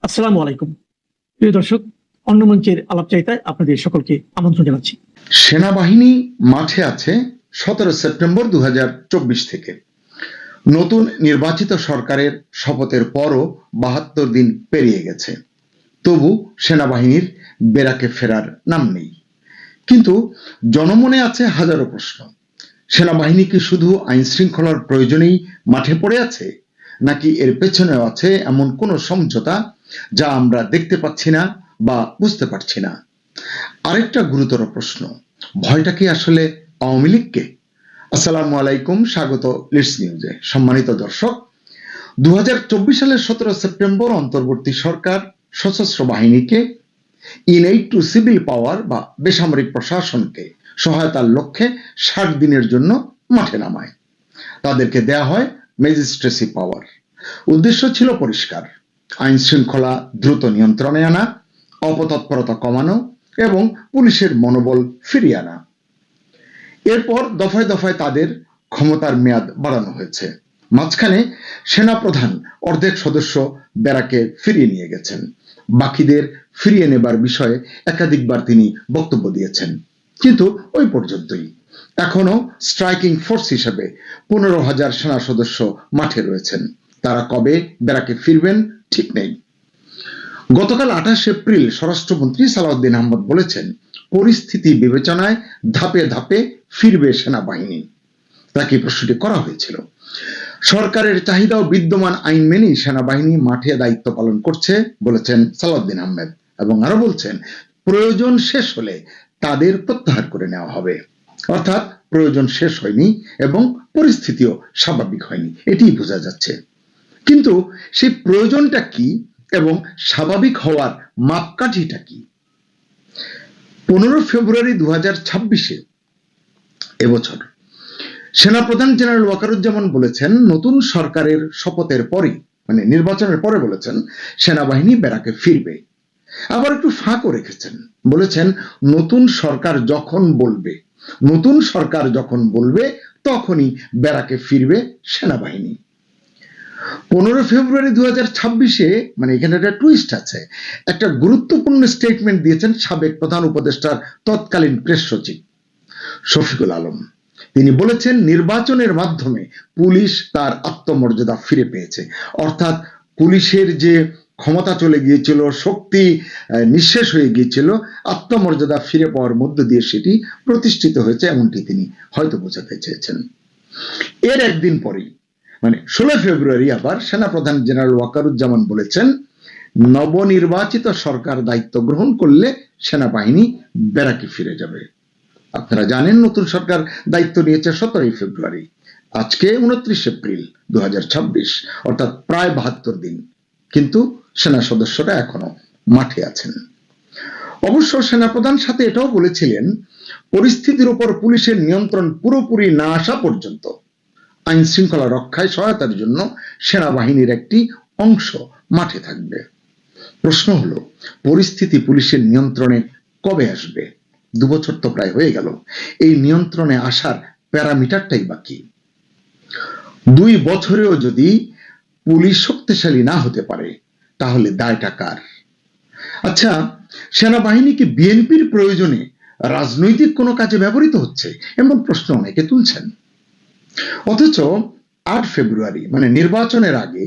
আসসালামু আলাইকুম প্রিয় দর্শক, অন্য মঞ্চের আলাপচারিতায় আপনাদের সকলকে আমন্ত্রণ জানাচ্ছি। সেনাবাহিনী মাঠে আছে 17 সেপ্টেম্বর 2024 থেকে। নতুন নির্বাচিত সরকারের শপথের পরও 72 দিন পেরিয়ে গেছে, তবু সেনাবাহিনীর বেরাকে ফেরার নাম নেই। কিন্তু জনমনে আছে হাজারো প্রশ্ন। সেনাবাহিনী কি শুধু আইন শৃঙ্খলার প্রয়োজনেই মাঠে পড়ে আছে, নাকি এর পেছনেও আছে এমন কোনো সমঝোতা যা আমরা দেখতে পাচ্ছি না বা বুঝতে পারছি না? আরেকটা গুরুতর প্রশ্ন, ভয়টা কি আসলে আওয়ামী লীগকে? আসসালামু আলাইকুম, স্বাগত লিডস নিউজে। সম্মানিত দর্শক, 2024 সালের 17 সেপ্টেম্বর অন্তর্বর্তী সরকার সশস্ত্র বাহিনীকে ইনএইড টু সিভিল পাওয়ার বা বেসামরিক প্রশাসনকে সহায়তার লক্ষ্যে 60 দিনের জন্য মাঠে নামায়। তাদেরকে দেয়া হয় ম্যাজিস্ট্রেসি পাওয়ার। উদ্দেশ্য ছিল পরিষ্কার: আইন শৃঙ্খলা দ্রুত নিয়ন্ত্রণে আনা, অপতৎপরতা কমানো এবং পুলিশের মনোবল ফিরিয়ে আনা। এরপর দফায় দফায় তাদের ক্ষমতার মেয়াদ বাড়ানো হয়েছে। মাঝখানে সেনাপ্রধান অর্ধেক সদস্য ব্যারাকে ফিরিয়ে নিয়ে গেছেন। বাকিদের ফিরিয়ে নেবার বিষয়ে একাধিকবার তিনি বক্তব্য দিয়েছেন, কিন্তু ওই পর্যন্তই। এখনো স্ট্রাইকিং ফোর্স হিসেবে 15,000 সেনা সদস্য মাঠে রয়েছেন। তারা কবে ব্যারাকে ফিরবেন ঠিক নেই। গতকাল 28 এপ্রিল স্বরাষ্ট্রমন্ত্রী সালাউদ্দিন আহমদ বলেছেন, পরিস্থিতি বিবেচনায় ধাপে ধাপে ফিরবে সেনাবাহিনী। তাকে প্রশ্নটি করা হয়েছিল। সরকারের চাহিদা ও বিদ্যমান আইন মেনেই সেনাবাহিনী মাঠে দায়িত্ব পালন করছে বলেছেন সালাউদ্দিন আহমেদ, এবং আরো বলছেন, প্রয়োজন শেষ হলে তাদের প্রত্যাহার করে নেওয়া হবে। অর্থাৎ প্রয়োজন শেষ হয়নি এবং পরিস্থিতিও স্বাভাবিক হয়নি, এটি বোঝা যাচ্ছে। কিন্তু সেই প্রয়োজনটা কি এবং স্বাভাবিক হওয়ার মাপকাঠিটা কি? 15 ফেব্রুয়ারি 2026 এবছর সেনাপ্রধান জেনারেল ওয়াকারুজ্জামান বলেছেন, নতুন সরকারের শপথের পরই, মানে নির্বাচনের পরে বলেছেন সেনাবাহিনী ব্যারাকে ফিরবে। আবার একটু ফাঁকও রেখেছেন, বলেছেন নতুন সরকার যখন বলবে তখনই ব্যারাকে ফিরবে সেনাবাহিনী। 15 ফেব্রুয়ারি 2026, মানে এখানে একটা টুইস্ট আছে। একটা গুরুত্বপূর্ণ স্টেটমেন্ট দিয়েছেন সাবেক প্রধান উপদেষ্টার তৎকালীন প্রেস সচিব শফিকুল আলম। তিনি বলেছেন, নির্বাচনের মাধ্যমে পুলিশ তার আত্মমর্যাদা ফিরে পেয়েছে। অর্থাৎ পুলিশের যে ক্ষমতা চলে গিয়েছিল, শক্তি নিঃশেষ হয়ে গিয়েছিল, আত্মমর্যাদা ফিরে পাওয়ার মধ্য দিয়ে সেটি প্রতিষ্ঠিত হয়েছে, এমনটি তিনি হয়তো বোঝাতে চেয়েছেন। এর একদিন পরেই, মানে 16 ফেব্রুয়ারি, আবার সেনাপ্রধান জেনারেল ওয়াকারুজ্জামান বলেছেন, নবনির্বাচিত সরকার দায়িত্ব গ্রহণ করলে সেনাবাহিনী ব্যারাকে ফিরে যাবে। আপনারা জানেন, নতুন সরকার দায়িত্ব নিয়েছে 17 ফেব্রুয়ারি। আজকে 29 এপ্রিল 2026, অর্থাৎ প্রায় 72 দিন, কিন্তু সেনা সদস্যরা এখনো মাঠে আছেন। অবশ্য সেনাপ্রধান সাথে এটাও বলেছিলেন, পরিস্থিতির উপর পুলিশের নিয়ন্ত্রণ পুরোপুরি না আসা পর্যন্ত আইন শৃঙ্খলা রক্ষায় সহায়তার জন্য সেনাবাহিনীর একটি অংশ মাঠে থাকবে। প্রশ্ন হলো, পরিস্থিতি পুলিশের নিয়ন্ত্রণে কবে আসবে? 2 বছর তো প্রায় হয়ে গেল। এই নিয়ন্ত্রণে আসার প্যারামিটারটাই বাকি। 2 বছরেও যদি পুলিশ শক্তিশালী না হতে পারে, তাহলে দায়টা কার? আচ্ছা, সেনাবাহিনী কি বিএনপির প্রয়োজনে রাজনৈতিক কোনো কাজে ব্যবহৃত হচ্ছে? এমন প্রশ্ন অনেকে তুলছেন। অথচ 8 ফেব্রুয়ারি, মানে নির্বাচনের আগে,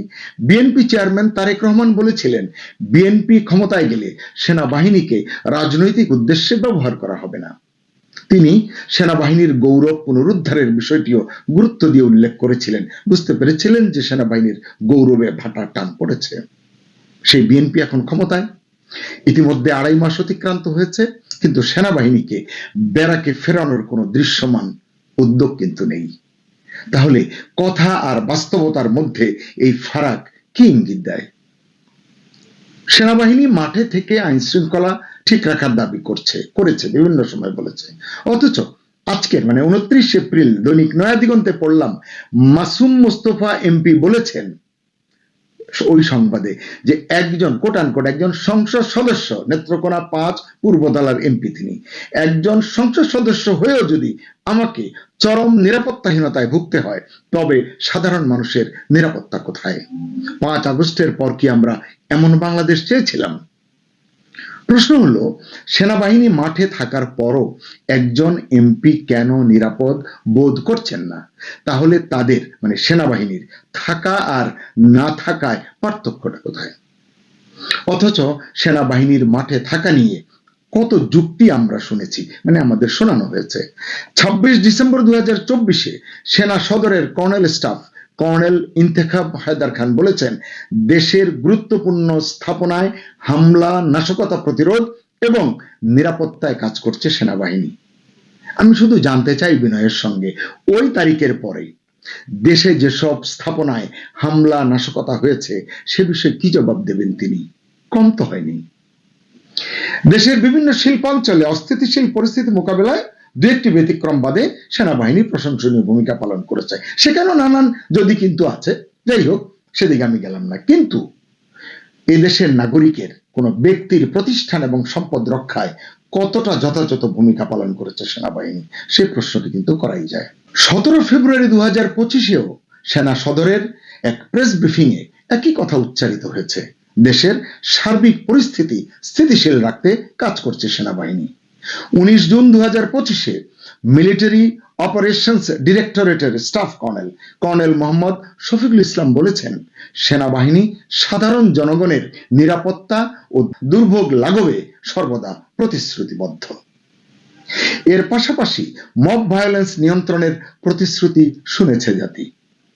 বিএনপি চেয়ারম্যান তারেক রহমান বলেছিলেন, বিএনপি ক্ষমতায় গেলে সেনাবাহিনীকে রাজনৈতিক উদ্দেশ্যে ব্যবহার করা হবে না। তিনি সেনাবাহিনীর গৌরব পুনরুদ্ধারের বিষয়টিও গুরুত্ব দিয়ে উল্লেখ করেছিলেন। বুঝতে পেরেছিলেন যে সেনাবাহিনীর গৌরবে ভাটা টান পড়েছে। সেই বিএনপি এখন ক্ষমতায়। ইতিমধ্যে 2.5 মাস অতিক্রান্ত হয়েছে, কিন্তু সেনাবাহিনীকে ব্যারাকে ফেরানোর কোনো দৃশ্যমান উদ্যোগ কিন্তু নেই। তাহলে কথা আর বাস্তবতার মধ্যে এই ফারাক কি ইঙ্গিত দেয়? সেনাবাহিনী মাঠে থেকে আইন শৃঙ্খলা ঠিক রাখার দাবি করেছে, বিভিন্ন সময় বলেছে। অথচ আজকের, মানে 29 এপ্রিল দৈনিক নয়া দিগন্তে পড়লাম, মাসুম মোস্তফা এমপি বলেছেন, ওই সংবাদে যে একজন কোট আনকোট একজন সংসদ সদস্য, নেত্রকোনা 5 পূর্বদলার এমপি, তিনি একজন সংসদ সদস্য হয়েও যদি আমাকে চরম নিরাপত্তাহীনতায় ভুগতে হয়, তবে সাধারণ মানুষের নিরাপত্তা কোথায়? 5 আগস্টের পর কি আমরা এমন বাংলাদেশ চেয়েছিলাম? প্রশ্ন হলো, সেনাবাহিনী মাঠে থাকার পরও একজন এমপি কেন নিরাপদ বোধ করছেন না? তাহলে তাদের মানে সেনাবাহিনীর থাকা আর না থাকায় পার্থক্যটা কোথায়? অথচ সেনাবাহিনীর মাঠে থাকা নিয়ে কত যুক্তি আমরা শুনেছি, মানে আমাদের শোনানো হয়েছে। 26 ডিসেম্বর 2024-এ সেনা সদরের colonel staff colonel Intekhab Haider Khan বলেছেন, দেশের গুরুত্বপূর্ণ স্থাপনায় হামলা নাশকতা প্রতিরোধ এবং নিরাপত্তায় কাজ করছে সেনাবাহিনী। আমি শুধু জানতে চাই বিনয়ের সঙ্গে, ওই তারিখের পরে দেশে যেসব স্থাপনায় হামলা নাশকতা হয়েছে সে বিষয়ে কি জবাব দেবেন তিনি? কম তো হয়নি। দেশের বিভিন্ন শিল্পাঞ্চলে অস্থিতিশীল পরিস্থিতি মোকাবেলায় দু একটি ব্যতিক্রম বাদে সেনাবাহিনী প্রশংসনীয় ভূমিকা পালন করেছে। সেখানেও নানান যদি কিন্তু আছে, যাই হোক সেদিকে আমি গেলাম না। কিন্তু এদেশের নাগরিকের কোন ব্যক্তির প্রতিষ্ঠান এবং সম্পদ রক্ষায় কতটা যথাযথ ভূমিকা পালন করেছে সেনাবাহিনী, সে প্রশ্নটি কিন্তু করাই যায়। 17 ফেব্রুয়ারি 2025-এও সেনা সদরের এক প্রেস ব্রিফিং এ একই কথা উচ্চারিত হয়েছে, দেশের সার্বিক পরিস্থিতি স্থিতিশীল রাখতে কাজ করছে সেনাবাহিনী। 19 জুন 2025-এ মিলিটারি অপারেশনস ডিরেক্টরেটের স্টাফ কর্নেল মোহাম্মদ শফিকুল ইসলাম বলেছেন, সেনাবাহিনী সাধারণ জনগণের নিরাপত্তা ও দুর্ভোগ লাঘবে সর্বদা প্রতিশ্রুতিবদ্ধ। এর পাশাপাশি মব ভায়োলেন্স নিয়ন্ত্রণের প্রতিশ্রুতি শুনেছে জাতি,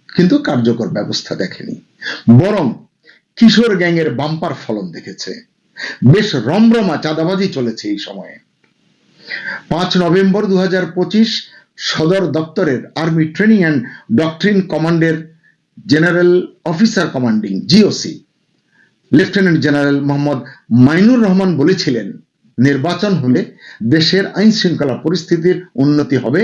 কিন্তু কার্যকর ব্যবস্থা দেখেনি, বরং কিশোর গ্যাংয়ের বাম্পার ফলন দেখেছে। বেশ রমরমা চাঁদাবাজি চলেছে এই সময়ে। 5 নভেম্বর 2025 সদর দপ্তরের আর্মি ট্রেনিং অ্যান্ড ডক্ট্রিন কমান্ডের general officer commanding GOC lieutenant general Mohammad Mainur Rahman বলেছিলেন, নির্বাচন হলে দেশের আইন শৃঙ্খলা পরিস্থিতির উন্নতি হবে,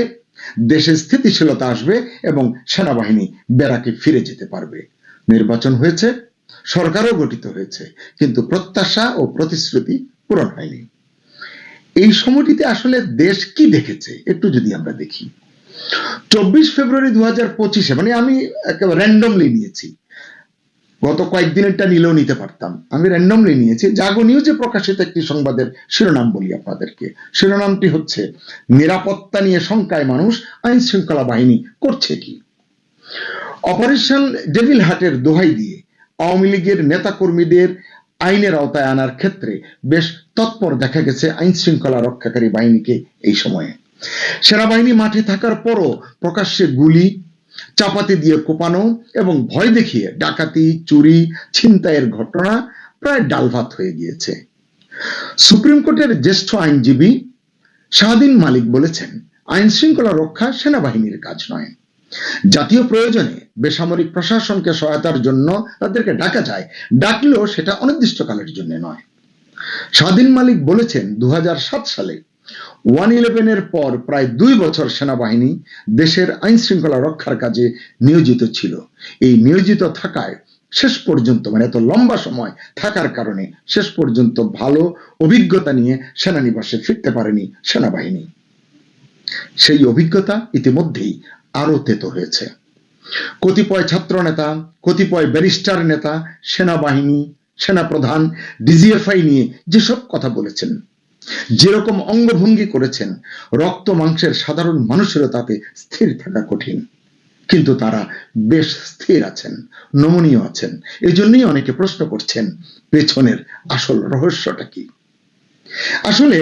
দেশে স্থিতিশীলতা আসবে এবং সেনাবাহিনী ব্যারাকে ফিরে যেতে পারবে। নির্বাচন হয়েছে, সরকারও গঠিত হয়েছে, কিন্তু প্রত্যাশা ও প্রতিশ্রুতি পূরণ হয়নি। এই সময়টিতে আসলে দেশ কি দেখেছে একটু যদি আমরা দেখি। 24 ফেব্রুয়ারি 2025-এ, মানে আমি একেবারে র্যান্ডমলি নিয়েছি, গত কয়েকদিনেরটা নিলেও নিতে পারতাম, আমি র্যান্ডমলি নিয়েছি। জাগো নিউজে প্রকাশিত একটি সংবাদের শিরোনাম বলি আপনাদেরকে। শিরোনামটি হচ্ছে, নিরাপত্তা নিয়ে শঙ্কায় মানুষ, আইন শৃঙ্খলা বাহিনী করছে কি? অপারেশন ডেভিল হার্টের দোহাই দিয়ে আওয়ামী লীগের নেতাকর্মীদের আইনের আওতায় আনার ক্ষেত্রে বেশ তৎপর দেখা গেছে আইন শৃঙ্খলা রক্ষাকারী বাহিনীকে। এই সময়ে সেনাবাহিনী মাঠে থাকার পরও প্রকাশ্যে গুলি, চাপাতি দিয়ে কোপানো এবং ভয় দেখিয়ে ডাকাতি, চুরি, ছিনতাইয়ের ঘটনা প্রায় ডালভাত হয়ে গিয়েছে। সুপ্রিম কোর্টের জ্যেষ্ঠ আইনজীবী শাহদিন মালিক বলেছেন, আইন শৃঙ্খলা রক্ষা সেনাবাহিনীর কাজ নয়, জাতীয় প্রয়োজনে বেসামরিক প্রশাসনকে সহায়তার জন্য তাদেরকে ডাকা যায়, ডাকলেও সেটা অনির্দিষ্টকালের জন্য নয়। স্বাধীন মালিক বলেছেন, 2007 সালে 111-এর পর প্রায় 2 বছর সেনাবাহিনী দেশের আইন শৃঙ্খলা রক্ষার কাজে নিয়োজিত ছিল। এই নিয়োজিত থাকায় শেষ পর্যন্ত, মানে এত লম্বা সময় থাকার কারণে শেষ পর্যন্ত ভালো অভিজ্ঞতা নিয়ে সেনানিবাসে ফিরতে পারেনি সেনাবাহিনী। সেই অভিজ্ঞতা ইতিমধ্যেই আরো তেতো হয়েছে। কতিপয় ছাত্র নেতা, কতিপয় ব্যারিস্টার নেতা সেনাবাহিনী, সেনাপ্রধান, ডিজিএফআই নিয়ে যেসব কথা বলেছেন, যেরকম অঙ্গভঙ্গি করেছেন, রক্ত মাংসের সাধারণ মানুষেরও তাতে স্থির থাকা কঠিন। কিন্তু তারা বেশ স্থির আছেন, নমনীয় আছেন। এই জন্যই অনেকে প্রশ্ন করছেন, পেছনের আসল রহস্যটা কি? আসলে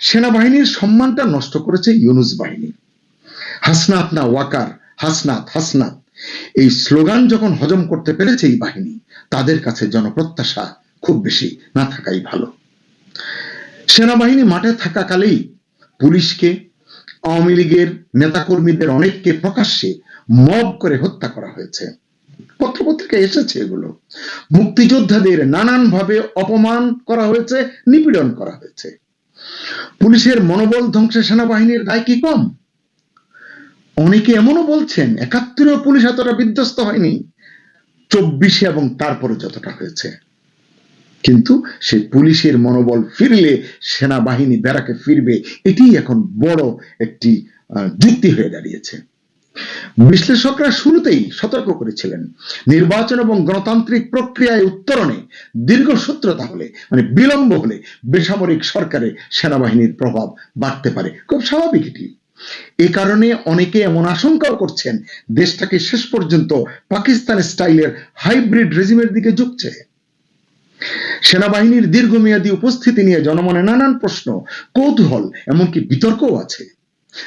সেনাবাহিনীর সম্মানটা নষ্ট করেছে ইউনূস বাহিনী। হাসনাত না ওয়াকার, হাসনাত হাসনাত, এই স্লোগান যখন হজম করতে পেরেছে এই বাহিনী, তাদের কাছে জনপ্রত্যাশা খুব বেশি না থাকাই ভালো। সেনাবাহিনী মাঠে থাকাকালেই পুলিশকে, আওয়ামী লীগের নেতাকর্মীদের অনেককে প্রকাশ্যে মব করে হত্যা করা হয়েছে। পত্রপত্রিকায় এসেছে এগুলো। মুক্তিযোদ্ধাদের নানানভাবে অপমান করা হয়েছে, নিপীড়ন করা হয়েছে। পুলিশের মনোবল ধ্বংসে সেনাবাহিনীর দায় কি কম? অনেকে এমনও বলছেন, 71-এও পুলিশ এতটা বিধ্বস্ত হয়নি। 24-এ এবং তারপরে যতটা হয়েছে। কিন্তু সেই পুলিশের মনোবল ফিরলে সেনাবাহিনী ব্যারাকে ফিরবে, এটি এখন বড় একটি যুক্তি হয়ে দাঁড়িয়েছে। বিশ্লেষকরা শুরুতেই সতর্ক করেছিলেন, নির্বাচন এবং গণতান্ত্রিক প্রক্রিয়ায় উত্তরণে দীর্ঘসূত্রতা হলে, মানে বিলম্ব হলে বেসামরিক সরকারে সেনাবাহিনীর প্রভাব বাড়তে পারে। খুব স্বাভাবিক এটি। এ কারণে অনেকে এমন আশঙ্কাও করছেন দেশটাকে শেষ পর্যন্ত পাকিস্তান স্টাইলের হাইব্রিড রেজিমের দিকে ঝুঁকছে। সেনাবাহিনীর দীর্ঘমেয়াদী উপস্থিতি নিয়ে জনমনে নানান প্রশ্ন, কৌতূহল, এমনকি বিতর্কও আছে।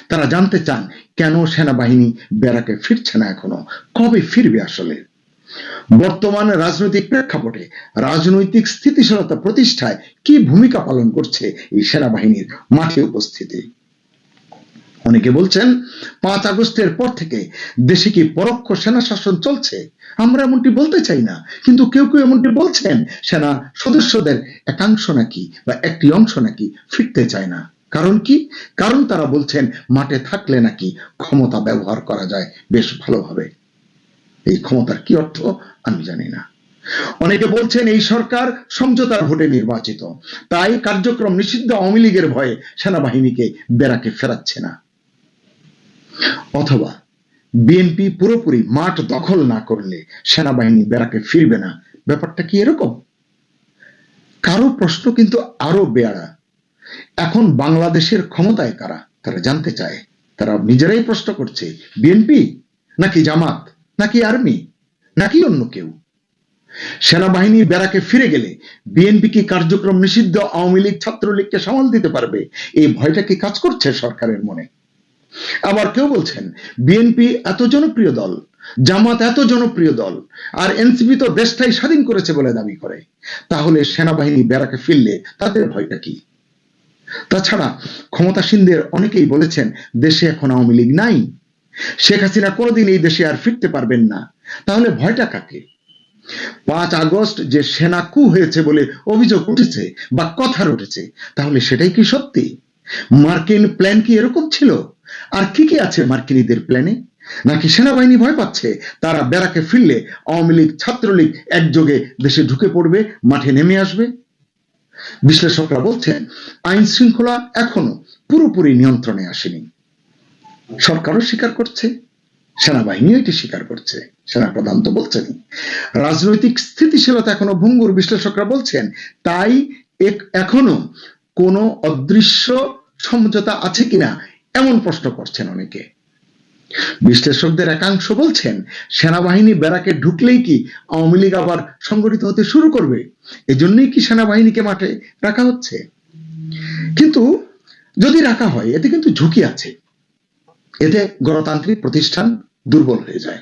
তারা জানতে চান কেন সেনাবাহিনী ব্যারাকে ফিরছে না এখনো, কবে ফিরবে আসলে। বর্তমান রাজনৈতিক প্রেক্ষাপটে রাজনৈতিক স্থিতিশীলতা প্রতিষ্ঠায় কি ভূমিকা পালন করছে এই সেনাবাহিনীর মাঠে উপস্থিতি। অনেকে বলছেন 5 আগস্টের পর থেকে দেশে কি পরোক্ষ সেনা শাসন চলছে। আমরা এমনটি বলতে চাই না, কিন্তু কেউ কেউ এমনটি বলছেন সেনা সদস্যদের একাংশ নাকি বা একটি অংশ নাকি ফিরতে চায় না। কারণ কি? কারণ তারা বলছেন মাঠে থাকলে নাকি ক্ষমতা ব্যবহার করা যায় বেশ ভালোভাবে। এই ক্ষমতার কি অর্থ আমি জানি না। অনেকে বলছেন এই সরকার সমঝোতার ভোটে নির্বাচিত, তাই কার্যক্রম নিষিদ্ধ আওয়ামী লীগের ভয়ে সেনাবাহিনীকে ব্যারাকে ফেরাচ্ছে না। অথবা বিএনপি পুরোপুরি মাঠ দখল না করলে সেনাবাহিনী ব্যারাকে ফিরবে না। ব্যাপারটা কি এরকম? কারো প্রশ্ন কিন্তু আরো বেয়ারা, এখন বাংলাদেশের ক্ষমতায় কারা? তারা জানতে চায়। তারা নিজেরাই প্রশ্ন করছে, বিএনপি নাকি জামাত নাকি আর্মি নাকি অন্য কেউ? সেনাবাহিনী ব্যারাকে ফিরে গেলে বিএনপি কি কার্যক্রম নিষিদ্ধ আওয়ামী লীগ ছাত্রলীগকে সামাল দিতে পারবে? এই ভয়টা কি কাজ করছে সরকারের মনে? আবার কেউ বলছেন বিএনপি এত জনপ্রিয় দল, জামাত এত জনপ্রিয় দল, আর এনসিপি তো দেশটাই স্বাধীন করেছে বলে দাবি করে, তাহলে সেনাবাহিনী ব্যারাকে ফিরলে তাদের ভয়টা কি? তাছাড়া ক্ষমতাসীনদের অনেকেই বলেছেন দেশে এখন আওয়ামী লীগ নাই, শেখ হাসিনা কোনোদিন এই দেশে আর ফিরতে পারবেন না। তাহলে ভয়টা কাকে? 5 আগস্ট যে সেনা কু হয়েছে বলে অভিযোগ উঠেছে বা কথা উঠেছে, তাহলে সেটাই কি সত্যি? মার্কিন প্ল্যান কি এরকম ছিল? আর কি কি আছে মার্কিনীদের প্ল্যানে? নাকি সেনাবাহিনী ভয় পাচ্ছে তারা ব্যারাকে ফিরলে আওয়ামী লীগ ছাত্রলীগ একযোগে দেশে ঢুকে পড়বে, মাঠে নেমে আসবে? বিশ্লেষকরা বলছেন আইন শৃঙ্খলা এখনো পুরোপুরি নিয়ন্ত্রণে আসেনি। সরকারও স্বীকার করছে, সেনাবাহিনীও এটি স্বীকার করছে, সেনাপ্রধান তো বলছেন। রাজনৈতিক স্থিতিশীলতা এখনো ভঙ্গুর, বিশ্লেষকরা বলছেন। তাই এখনো কোনো অদৃশ্য সমঝোতা আছে কিনা এমন প্রশ্ন করছেন অনেকে। বিশ্লেষকদের একাংশ বলছেন সেনাবাহিনী ব্যারাকে ঢুকলেই কি আওয়ামী লীগ আবার সংগঠিত হতে শুরু করবে, এজন্যই কি সেনাবাহিনীকে মাঠে রাখা হচ্ছে। কিন্তু যদি রাখা হয় এতে কিন্তু ঝুঁকি আছে, এতে গণতান্ত্রিক প্রতিষ্ঠান দুর্বল হয়ে যায়,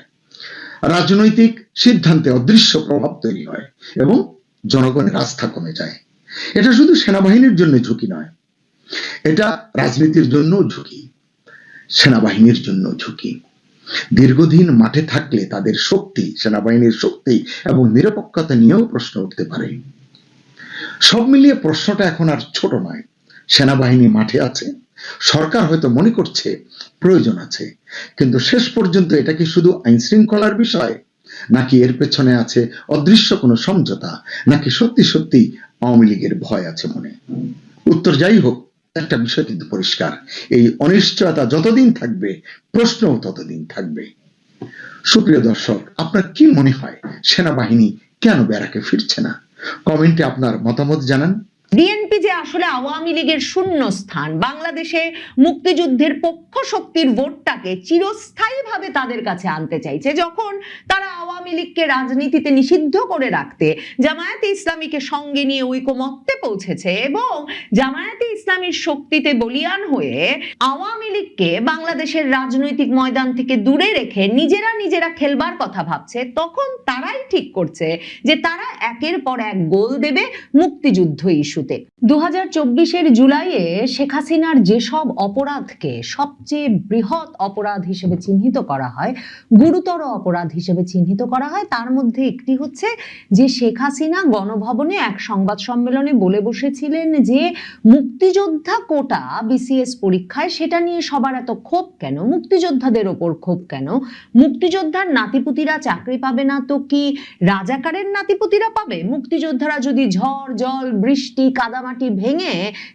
রাজনৈতিক সিদ্ধান্তে অদৃশ্য প্রভাব তৈরি হয় এবং জনগণের আস্থা কমে যায়। এটা শুধু সেনাবাহিনীর জন্য ঝুঁকি নয়, এটা রাজনীতির জন্য ঝুঁকি, সেনাবাহিনীর জন্য ঝুঁকি। দীর্ঘদিন মাঠে থাকলে তাদের শক্তি, সেনাবাহিনীর শক্তি এবং নিরপেক্ষতা নিয়েও প্রশ্ন উঠতে পারে। সব মিলিয়ে প্রশ্নটা এখন আর ছোট নয়। সেনাবাহিনী মাঠে আছে, সরকার হয়তো মনে করছে প্রয়োজন আছে, কিন্তু শেষ পর্যন্ত এটা কি শুধু আইন শৃঙ্খলার বিষয়, নাকি এর পেছনে আছে অদৃশ্য কোনো সমঝোতা, নাকি সত্যি সত্যি আওয়ামী লীগের ভয় আছে মনে? উত্তর যাই হোক, একটা বিষয় কিন্তু পরিষ্কার, এই অনিশ্চয়তা যতদিন থাকবে প্রশ্নও ততদিন থাকবে। সুপ্রিয় দর্শক, আপনার কি মনে হয় সেনাবাহিনী কেন ব্যারাকে ফিরছে না? কমেন্টে আপনার মতামত জানান। বিএনপি যে আসলে আওয়ামী লীগের শূন্যস্থান, বাংলাদেশে মুক্তিযুদ্ধের পক্ষ শক্তির ভোটটাকে চিরস্থায়ীভাবে তাদের কাছে আনতে চাইছে, যখন তারা আওয়ামী লীগকে রাজনীতিতে নিষিদ্ধ করে রাখতে জামায়াতে ইসলামীকে সঙ্গে নিয়ে ঐকমত্যে পৌঁছেছে এবং জামায়াতে ইসলামীর শক্তিতে বলিয়ান হয়ে আওয়ামী লীগকে বাংলাদেশের রাজনৈতিক ময়দান থেকে দূরে রেখে নিজেরা খেলবার কথা ভাবছে, তখন তারাই ঠিক করছে যে তারা একের পর এক গোল দেবে মুক্তিযুদ্ধ ইস্যুতে। 2024-এর জুলাইয়ে শেখ হাসিনার যেসব অপরাধকে সবচেয়ে বৃহৎ অপরাধ হিসেবে চিহ্নিত করা হয়, গুরুতর অপরাধ হিসেবে চিহ্নিত করা হয়, তার মধ্যে একটি হচ্ছে যে শেখ হাসিনা গণভবনে এক সংবাদ সম্মেলনে বলে বসেছিলেন যে মুক্তিযোদ্ধা কোটা বিসিএস পরীক্ষায় সেটা নিয়ে সবার এত ক্ষোভ কেন, মুক্তিযোদ্ধাদের ওপর ক্ষোভ কেন, মুক্তিযোদ্ধার নাতিপুতিরা চাকরি পাবে না তো কি রাজাকারের নাতিপুতিরা পাবে? মুক্তিযোদ্ধারা যদি ঝড় জল বৃষ্টি কাদামাটি ভেঙে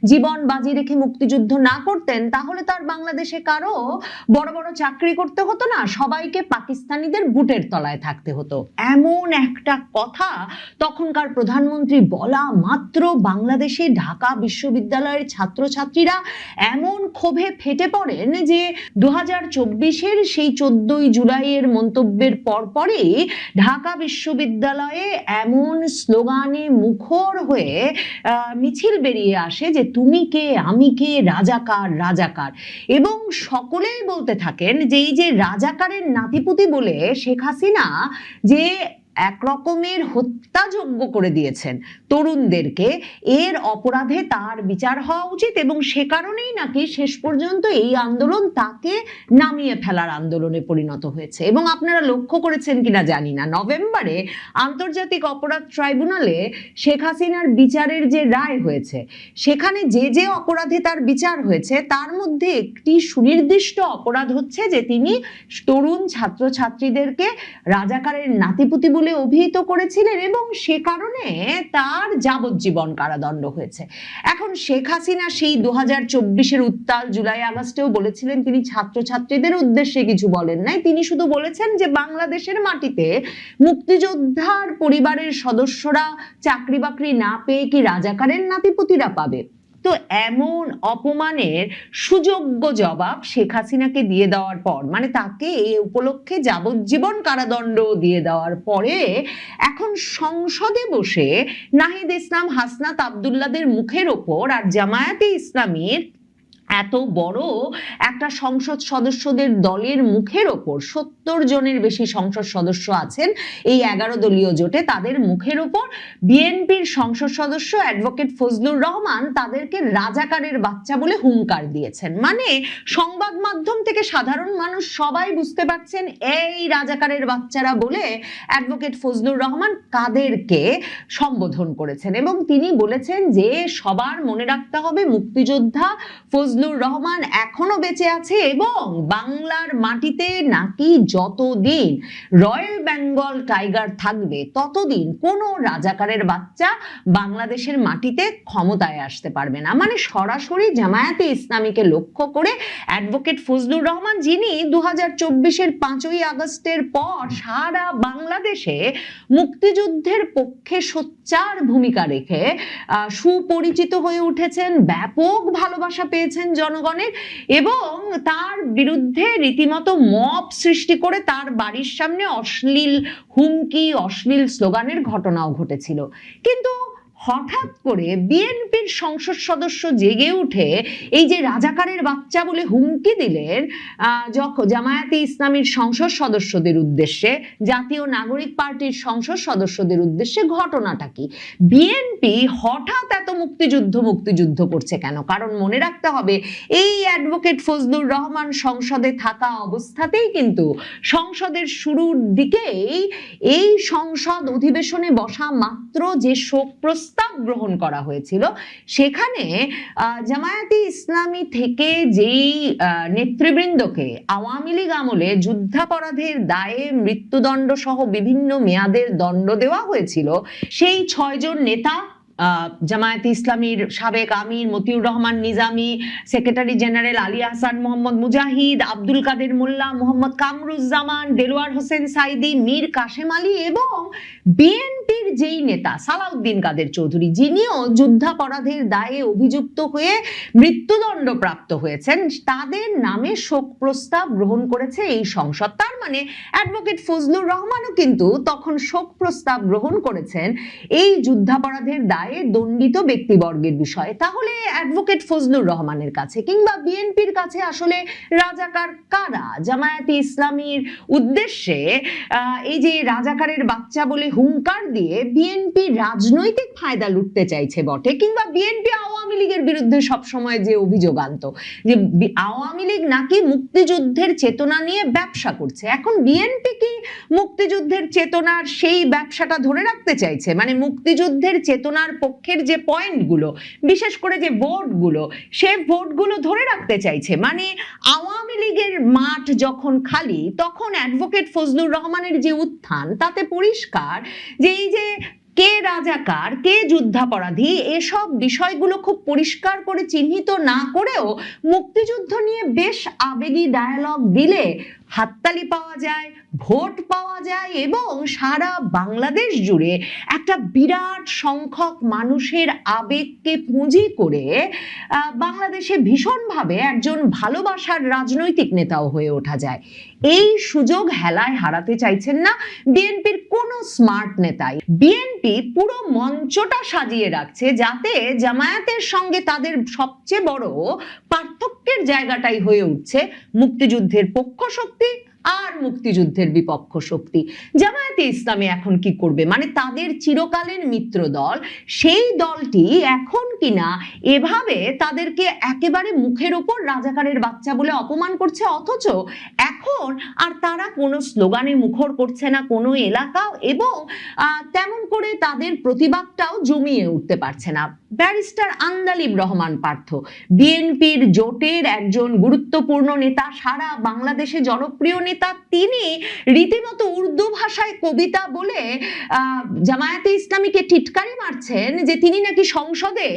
জীবন বাজি রেখে মুক্তিযুদ্ধ না করতেন তাহলে তার বাংলাদেশে কারো বড় বড় চাকরি করতে হতো না, সবাইকে পাকিস্তানিদের বুটের তলায় থাকতে হতো। এমন একটা কথা তখনকার প্রধানমন্ত্রী বলা মাত্র বাংলাদেশে ঢাকা বিশ্ববিদ্যালয়ের ছাত্রছাত্রীরা এমন ক্ষোভে ফেটে পড়েন যে 2024-এর সেই 14ই জুলাইয়ের মন্তব্যের পরপরই ঢাকা বিশ্ববিদ্যালয়ে এমন স্লোগানে মুখর হয়ে মিছিল বেরিয়ে আসে যে তুমি কে আমি কে, রাজাকার রাজাকার, এবং সকলেই বলতে থাকেন যে এই যে রাজাকারের নাতিপুতি বলে শেখ হাসিনা যে এক রকমের হত্যাযজ্ঞ করে দিয়েছেন তরুণদেরকে, এর অপরাধে তার বিচার হওয়া উচিত, এবং সে কারণেই নাকি শেষ পর্যন্ত এই আন্দোলন তাকে নামিয়ে ফেলার আন্দোলনে পরিণত হয়েছে। এবং আপনারা লক্ষ্য করেছেন কিনা জানি না, নভেম্বরে আন্তর্জাতিক অপরাধ ট্রাইব্যুনালে শেখ হাসিনার বিচারের যে রায় হয়েছে সেখানে যে যে অপরাধে তার বিচার হয়েছে তার মধ্যে একটি সুনির্দিষ্ট অপরাধ হচ্ছে যে তিনি তরুণ ছাত্রছাত্রীদেরকে রাজাকারের নাতিপুতি বলে অভিহিত করেছিলেন এবং সে কারণে তার যাবজ্জীবন কারাদণ্ড হয়েছে। এখন শেখ হাসিনা সেই 2024-এর উত্তাল জুলাই আগস্টেও বলেছিলেন তিনি ছাত্রছাত্রীদের উদ্দেশ্যে কিছু বলেন নাই, তিনি শুধু বলেছেন যে বাংলাদেশের মাটিতে মুক্তিযোদ্ধার পরিবারের সদস্যরা চাকরি বাকরি না পেয়ে কি রাজাকারের নাতিপুতিরা পাবে? তো এমন অপমানের সুযোগ্য জবাব শেখ হাসিনাকে দিয়ে দেওয়ার পর, মানে তাকে এই উপলক্ষে যাবজ্জীবন কারাদণ্ড দিয়ে দেওয়ার পরে এখন সংসদে বসে নাহিদ ইসলাম, হাসনাত আব্দুল্লাহদের মুখের ওপর আর জামায়াতে ইসলামীর এত বড় একটা সংসদ সদস্যদের দলের মুখের ওপর, 70 জনের বেশি সংসদ সদস্য আছেন এই 11 দলীয় জোটে, তাদের মুখের ওপর বিএনপির সংসদ সদস্য অ্যাডভোকেট ফজলুর রহমান তাদেরকে রাজাকারের বাচ্চা বলে হুঙ্কার দিয়েছেন। মানে সংবাদ মাধ্যম থেকে সাধারণ মানুষ সবাই বুঝতে পারছেন এই রাজাকারের বাচ্চারা বলে অ্যাডভোকেট ফজলুর রহমান কাদেরকে সম্বোধন করেছেন, এবং তিনি বলেছেন যে সবার মনে রাখতে হবে মুক্তিযোদ্ধা ফজলুর রহমান এখনো বেঁচে আছে এবং বাংলার মাটিতে নাকি যতদিন রয়্যাল বেঙ্গল টাইগার থাকবে ততদিন কোনো রাজাকারের বাচ্চা বাংলাদেশের মাটিতে ক্ষমতায় আসতে পারবে না। মানে সরাসরি জামায়াতে ইসলামীকে লক্ষ্য করে অ্যাডভোকেট ফজলুর রহমান, যিনি 2024-এর 5ই আগস্টের পর সারা বাংলাদেশে মুক্তিযুদ্ধের পক্ষে সোচ্চার ভূমিকা রেখে সুপরিচিত হয়ে উঠেছেন, ব্যাপক ভালোবাসা পেয়েছেন জনগণের, এবং তার বিরুদ্ধে রীতিমতো মব সৃষ্টি করে তার বাড়ির সামনে অশ্লীল হুমকি, অশ্লীল স্লোগানের ঘটনাও ঘটেছিল। কিন্তু হঠাৎ করে বিএনপির সংসদ সদস্য জেগে উঠে এই যে রাজাকারের বাচ্চা বলে হুমকি দিলেন জামায়াতে ইসলামীর সংসদ সদস্যদের উদ্দেশ্যে, জাতীয় নাগরিক পার্টির সংসদ সদস্যদের উদ্দেশ্যে, ঘটনাটা কি? বিএনপি হঠাৎ এত মুক্তিযুদ্ধ করছে কেন? কারণ মনে রাখতে হবে এই অ্যাডভোকেট ফজলুর রহমান সংসদে থাকা অবস্থাতেই কিন্তু সংসদের শুরুর দিকেই এই সংসদ অধিবেশনে বসা মাত্র যে শোক প্রস্তাব গ্রহণ করা হয়েছিল সেখানে জামায়াতে ইসলামী থেকে যেই নেতৃবৃন্দকে আওয়ামী লীগ আমলে যুদ্ধাপরাধের দায়ে মৃত্যুদণ্ড সহ বিভিন্ন মেয়াদের দণ্ড দেওয়া হয়েছিল, সেই 6 জন নেতা, জামায়াতে ইসলামীর সাবেক আমির মতিউর রহমান নিজামী, সেক্রেটারি জেনারেল আলী আহসান মোহাম্মদ মুজাহিদ, আব্দুল কাদের মোল্লা, মোহাম্মদ কামরুজ্জামান, দেলোয়ার হোসেন সাইদি, মীর কাশেম আলী এবং বিএনপির যেই নেতা সালাউদ্দিন কাদের চৌধুরী, যিনিও যুদ্ধাপরাধের দায়ে অভিযুক্ত হয়ে মৃত্যুদণ্ড প্রাপ্ত হয়েছেন, তাদের নামে শোক প্রস্তাব গ্রহণ করেছে এই সংসদ। তার মানে অ্যাডভোকেট ফজলুর রহমানও কিন্তু তখন শোক প্রস্তাব গ্রহণ করেছেন এই যুদ্ধাপরাধের দায় যায় দণ্ডিত ব্যক্তিবর্গের বিষয়ে, তাহলে অ্যাডভোকেট ফজলুর রহমানের কাছে কিংবা বিএনপির কাছে আসলে রাজাকার কারা? জামায়াতে ইসলামীর উদ্দেশ্যে এই যে রাজাকারের বাচ্চা বলে হুঙ্কার দিয়ে বিএনপি রাজনৈতিক ফায়দা লুটতে চাইছে বটে, কিংবা বিএনপি আওয়ামী লীগের বিরুদ্ধে সবসময় যে অভিযোগ আনতো যে আওয়ামী লীগ নাকি মুক্তিযুদ্ধের চেতনা নিয়ে ব্যবসা করছে, এখন বিএনপি কি মুক্তিযুদ্ধের চেতনার সেই ব্যবসাটা ধরে রাখতে চাইছে? মানে মুক্তিযুদ্ধের চেতনার পক্ষের যে পয়েন্টগুলো, বিশেষ করে যে ভোটগুলো, সে ভোটগুলো ধরে রাখতে চাইছে। মানে আওয়ামী লীগের মাঠ যখন খালি, তখন অ্যাডভোকেট ফজলুর রহমানের যে উত্থান, তাতে পরিষ্কার যে এই যে কে রাজাকার, কে যুদ্ধাপরাধী, এসব বিষয়গুলো খুব পরিষ্কার করে চিহ্নিত না করেও মুক্তিযুদ্ধ নিয়ে বেশ আবেগী ডায়ালগ দিলে হাততালি পাওয়া যায়, ভোট পাওয়া যায় এবং সারা বাংলাদেশ জুড়ে একটা বিরাট সংখ্যক মানুষের আবেগকে পুঁজি করে বাংলাদেশে ভীষণভাবে একজন ভালোবাসার রাজনৈতিক নেতাও হয়ে ওঠা যায়। এই সুযোগ হেলায় হারাতে চাইছেন না বিএনপির কোনো স্মার্ট নেতাই। বিএনপি পুরো মঞ্চটা সাজিয়ে রাখছে যাতে জামায়াতের সঙ্গে তাদের সবচেয়ে বড় পার্থক্যের জায়গাটাই হয়ে উঠছে মুক্তিযুদ্ধের পক্ষ শক্তি আর মুক্তিযুদ্ধের বিপক্ষ শক্তি। জামায়াতে ইসলামী এখন কি করবে? মানে তাদের চিরকালের মিত্র দল, সেই দলটি এখন কিনা এভাবে তাদেরকে একেবারে মুখের ওপর রাজাকারের বাচ্চা বলে অপমান করছে, অথচ এখন আর তারা কোনো স্লোগানে মুখর করছে না কোনো এলাকা, এবং তেমন করে তাদের প্রতিবাদটাও জমিয়ে উঠতে পারছে না। ব্যারিস্টার আন্দালিব রহমান পার্থ, বিএনপির জোটের একজন গুরুত্বপূর্ণ নেতা, সারা বাংলাদেশে জনপ্রিয় নেতা, তিনি রীতিমতো উর্দু ভাষায় কবিতা বলে জামায়াতে ইসলামীকে টিটকারি মারছেন যে তিনি নাকি সংসদে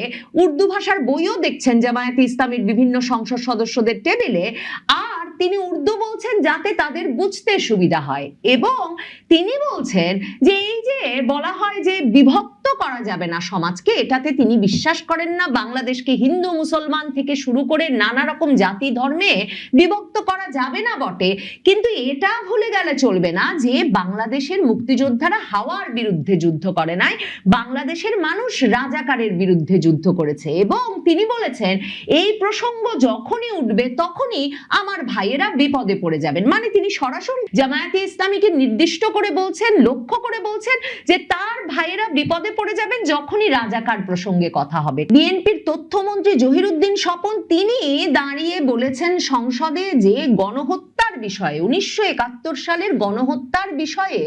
উর্দু ভাষার বইও দেখছেন জামায়াতে ইসলামীর বিভিন্ন সংসদ সদস্যদের টেবিলে, আর তিনি উর্দু বলছেন যাতে তাদের বুঝতে সুবিধা হয়। এবং তিনি বলছেন যে এই যে বলা হয় যে বিভক্ত করা যাবে না সমাজকে, এটাতে তিনি বিশ্বাস করেন না। বাংলাদেশকে হিন্দু মুসলমান থেকে শুরু করে নানা রকম জাতি ধর্মে বিভক্ত করা যাবে না বটে, কিন্তু এটা ভুলে গেলে চলবে না যে বাংলাদেশের মুক্তিযোদ্ধারা হাওয়ার বিরুদ্ধে যুদ্ধ করে নাই, বাংলাদেশের মানুষ রাজাকারের বিরুদ্ধে যুদ্ধ করেছে। এবং তিনি বলেছেন এই প্রসঙ্গ যখনই উঠবে তখনই আমার ভাইয়েরা বিপদে পড়ে যাবেন। মানে তিনি সরাসরি জামায়াতে ইসলামীকে নির্দিষ্ট করে বলছেন, লক্ষ্য করে বলছেন যে তার ভাইয়েরা বিপদে পড়ে যাবেন যখনই রাজাকার প্রসঙ্গে কথা হবে। বিএনপির তথ্যমন্ত্রী জহিরুদ্দিন স্বপন তিনি দাঁড়িয়ে বলেছেন সংসদে যে গণহত্যার বিষয়ে, 1971 সালের গণহত্যার বিষয়ে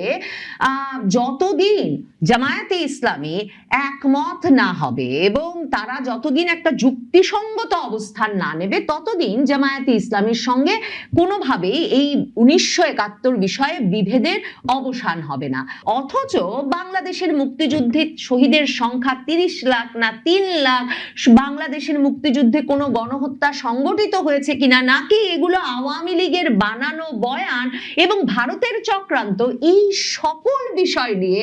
যতদিন জামায়াতে ইসলামী একমত না হবে এবং তারা যতদিন একটা যুক্তিসঙ্গত অবস্থান না নেবে, ততদিন জামায়াতে ইসলামীর সঙ্গে কোনোভাবেই এই 1971 বিষয়ে বিভেদের অবসান হবে না। অথচ বাংলাদেশের মুক্তিযুদ্ধে শহীদের সংখ্যা 30 লাখ না 3 লাখ, বাংলাদেশের মুক্তিযুদ্ধে কোনো গণহত্যা সংগঠিত হয়েছে কিনা, নাকি এগুলো আওয়ামী লীগের বানানো বয়ান এবং ভারতের চক্রান্ত, এই সকল বিষয় নিয়ে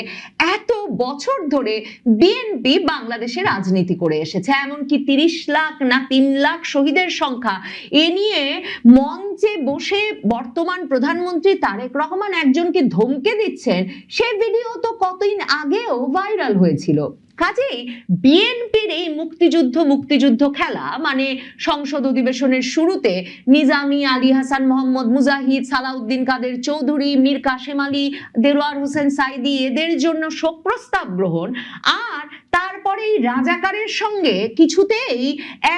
এত বছর ধরে বিএনপি বাংলাদেশে রাজনীতি করে এসেছে। এমনকি 30 লাখ না 3 লাখ শহীদের সংখ্যা এ নিয়ে মঞ্চে বসে বর্তমান প্রধানমন্ত্রী তারেক রহমান একজনকে ধমকে দিচ্ছেন, সে ভিডিও তো কতদিন আগেও ভাইরাল হয়েছিল। কাজেই বিএনপির এই মুক্তিযুদ্ধ খেলা, মানে সংসদ অধিবেশনের শুরুতে নিজামী, আলী হাসান মোহাম্মদ মুজাহিদ, সালাউদ্দিন কাদের চৌধুরী, মীর কাসেম আলী, দেলোয়ার হোসেন সাইদি, এদের জন্য শোক প্রস্তাব গ্রহণ, আর তারপরে এই রাজাকারের সঙ্গে কিছুতেই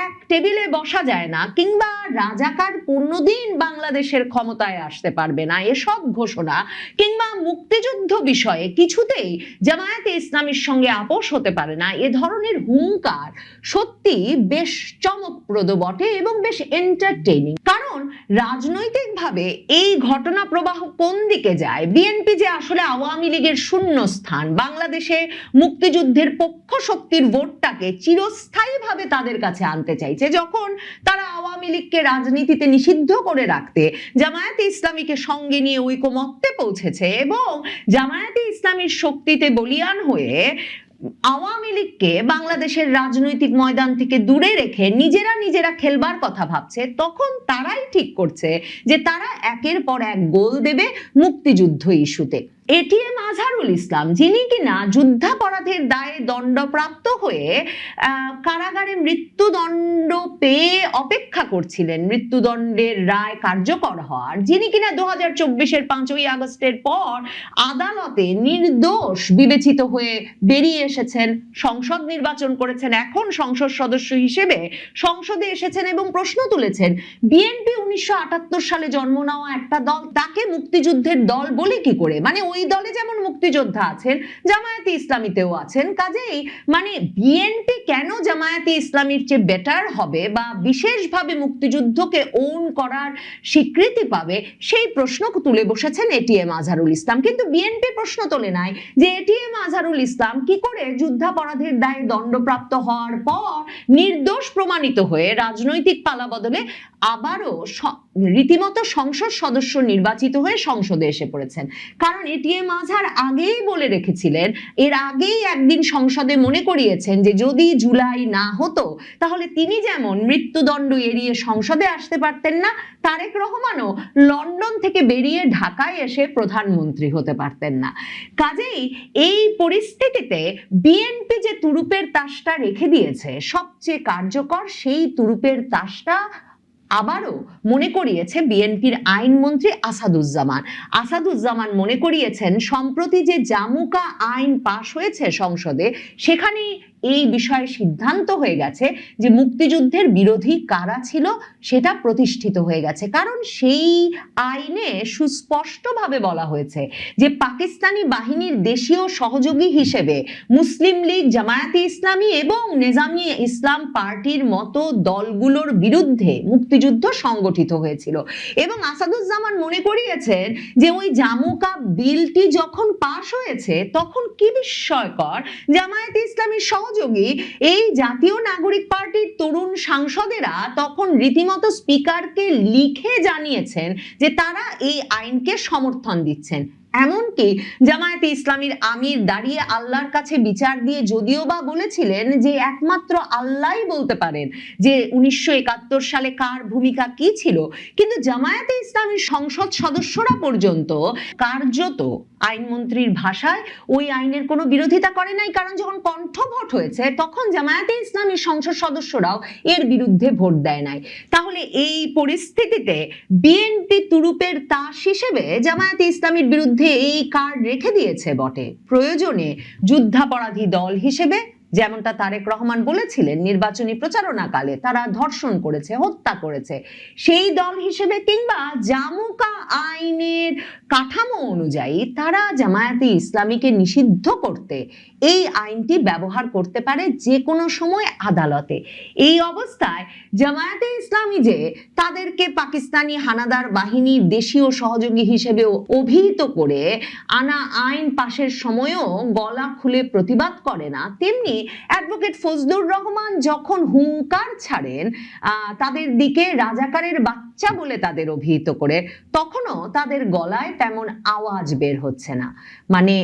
এক টেবিলে বসা যায় না, কিংবা রাজাকার কোনোদিন বাংলাদেশের ক্ষমতায় আসতে পারবে না, এসব ঘোষণা, কিংবা মুক্তিযুদ্ধ বিষয়ে কিছুতেই জামায়াতে ইসলামীর সঙ্গে আপোষ হতে পারে না, এ ধরনের হুঙ্কার সত্যি বেশ চমকপ্রদ বটে এবং বেশ এন্টারটেইনিং। কারণ রাজনৈতিকভাবে এই ঘটনা প্রবাহ কোন দিকে যায়? বিএনপি যে আসলে আওয়ামী লীগের শূন্যস্থান, বাংলাদেশে মুক্তিযুদ্ধের পক্ষ শক্তির ভোটটাকে চিরস্থায়ীভাবে তাদের কাছে আনতে চাইছে, যখন তারা আওয়ামী লীগকে রাজনীতিতে নিষিদ্ধ করে রাখতে জামায়াতে ইসলামীকে সঙ্গে নিয়ে ঐকমত্যে পৌঁছেছে এবং জামায়াতে ইসলামীর শক্তিতে বলিয়ান হয়ে আওয়ামী লীগকে বাংলাদেশের রাজনৈতিক ময়দান থেকে দূরে রেখে নিজেরা খেলবার কথা ভাবছে, তখন তারাই ঠিক করছে যে তারা একের পর এক গোল দেবে মুক্তিযুদ্ধ ইস্যুতে। এটিএম আজহারুল ইসলাম, যিনি কিনা যুদ্ধাপরাধের দায়ে দণ্ডপ্রাপ্ত হয়ে কারাগারে মৃত্যুদণ্ড পেয়ে অপেক্ষা করছিলেন মৃত্যুদণ্ডের রায় কার্যকর হওয়ার, যিনি কিনা 2024-এর 5ই আগস্টের পর আদালতে নির্দোষ বিবেচিত হয়ে বেরিয়ে এসেছেন, সংসদ নির্বাচন করেছেন, এখন সংসদ সদস্য হিসেবে সংসদে এসেছেন এবং প্রশ্ন তুলেছেন বিএনপি 1978 সালে জন্ম নেওয়া একটা দল, তাকে মুক্তিযুদ্ধের দল বলে কি করে? মানে ওই দলে যেমন মুক্তিযোদ্ধা আছেন, জামায়াতে ইসলামীতেও আছেন, কাজেই মানে বিএনপি কেন জামায়াতে ইসলামীর চেয়ে বেটার হবে বা বিশেষভাবে মুক্তিযুদ্ধকে ওন করার স্বীকৃতি পাবে, সেই প্রশ্ন তুলে বসেছেন এটিএম আজহারুল ইসলাম। কিন্তু বিএনপি প্রশ্ন তোলে নাই যে এটিএম আজহারুল ইসলাম কি করে যুদ্ধাপরাধের দায়ে দণ্ডপ্রাপ্ত হওয়ার পর নির্দোষ প্রমাণিত হয়ে রাজনৈতিক পালাবদলে আবারও রীতিমতো সংসদ সদস্য নির্বাচিত হয়ে সংসদে এসে পড়েছেন। কারণ এটিএম আজহার আগেই বলে রেখেছিলেন, এর আগেই একদিন সংসদে মনে করিয়েছেন যে যদি জুলাই না হতো তাহলে তিনি যেমন মৃত্যুদণ্ড এড়িয়ে সংসদে আসতে পারতেন না, তারেক রহমানও লন্ডন থেকে বেরিয়ে ঢাকায় এসে প্রধানমন্ত্রী হতে পারতেন না। কাজেই এই পরিস্থিতিতে বিএনপি যে তুরুপের তাসটা রেখে দিয়েছে, সবচেয়ে কার্যকর সেই তুরুপের তাসটা আবারও মনে করিয়েছে বিএনপির আইনমন্ত্রী আসাদুজ্জামান। আসাদুজ্জামান মনে করিয়েছেন সম্প্রতি যে জামুকা আইন পাশ হয়েছে সংসদে, সেখানে এই বিষয়ে সিদ্ধান্ত হয়ে গেছে যে মুক্তিযুদ্ধের বিরোধী কারা ছিল সেটা প্রতিষ্ঠিত হয়ে গেছে। কারণ সেই আইনে সুস্পষ্টভাবে বলা হয়েছে যে পাকিস্তানি বাহিনীর দেশীয় সহযোগী হিসেবে মুসলিম লীগ, জামায়াতে ইসলামী এবং নেজামি ইসলাম পার্টির মতো দলগুলোর বিরুদ্ধে মুক্তিযুদ্ধ সংগঠিত হয়েছিল। এবং আসাদুজ্জামান মনে করিয়েছেন যে ওই জামুকা বিলটি যখন পাশ হয়েছে তখন কি বিস্ময়কর, জামায়াতে ইসলামীর সহযোগী এই জাতীয় নাগরিক পার্টির তরুণ সাংসদেরা তখন রীতিমতো স্পিকারকে লিখে জানিয়েছেন যে তারা এই আইনকে সমর্থন দিচ্ছেন। এমনকি জামায়াতে ইসলামীর আমির দাঁড়িয়ে আল্লাহর কাছে বিচার দিয়ে যদিও বা বলেছিলেন যে একমাত্র আল্লাহই বলতে পারেন যে 1971 সালে কার ভূমিকা কি ছিল, কিন্তু জামায়াতে ইসলামীর সংসদ সদস্যরা পর্যন্ত কার্যত আইনমন্ত্রীর ভাষায় ওই আইনের কোনো বিরোধিতা করে নাই। কারণ যখন কণ্ঠভোট হয়েছে তখন জামায়াতে ইসলামীর সংসদ সদস্যরাও এর বিরুদ্ধে ভোট দেয় নাই। তাহলে এই পরিস্থিতিতে বিএনপি তুরুপের তাস হিসেবে জামায়াতে ইসলামীর বিরুদ্ধে এই কার্ড রেখে দিয়েছে বটে, প্রয়োজনে যুদ্ধাপরাধী দল হিসেবে যেমনটা তারেক রহমান বলেছিলেন নির্বাচনী প্রচারণাকালে তারা ধর্ষণ করেছে, হত্যা করেছে, সেই দল হিসেবে কিংবা জামুকা আইনের কাঠামো অনুযায়ী তারা জামায়াতে ইসলামীকে নিষিদ্ধ করতে এই আইনটি ব্যবহার করতে পারে যে কোনো সময় আদালতে। এই অবস্থায় জামায়াতে ইসলামী যে তাদেরকে পাকিস্তানি হানাদার বাহিনীর দেশীয় সহযোগী হিসেবে অভিহিত করে আনা আইন পাশের সময়ও গলা খুলে প্রতিবাদ করে না, তেমনি অ্যাডভোকেট ফজলুর রহমান যখন হুঙ্কার ছাড়েন তাদের দিকে রাজাকারের বাচ্চা বলে তাদের অভিহিত করে, তখনও তাদের গলায় তেমন আওয়াজ বের হচ্ছে না। মানে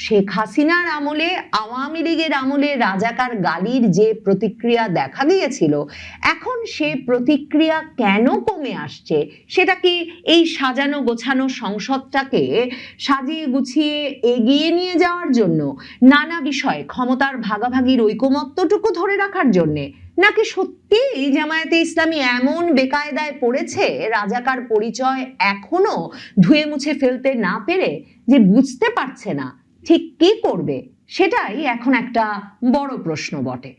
শেখ হাসিনার আমলে, আওয়ামী লীগের আমলে রাজাকার গালির যে প্রতিক্রিয়া দেখা দিয়েছিল, এখন সে প্রতিক্রিয়া কেন কমে আসছে? সেটা কি এই সাজানো গোছানো সংসদটাকে সাজিয়ে গুছিয়ে এগিয়ে নিয়ে যাওয়ার জন্য, নানা বিষয়ে ক্ষমতার ভাগাভাগির ঐকমত্যটুকু ধরে রাখার জন্যে, নাকি সত্যি জামায়াতে ইসলামী এমন বেকায়দায় পড়েছে রাজাকার পরিচয় এখনো ধুয়ে মুছে ফেলতে না পেরে যে বুঝতে পারছে না ঠিক কি করবে? সেটাই এখন একটা বড় প্রশ্ন বটে।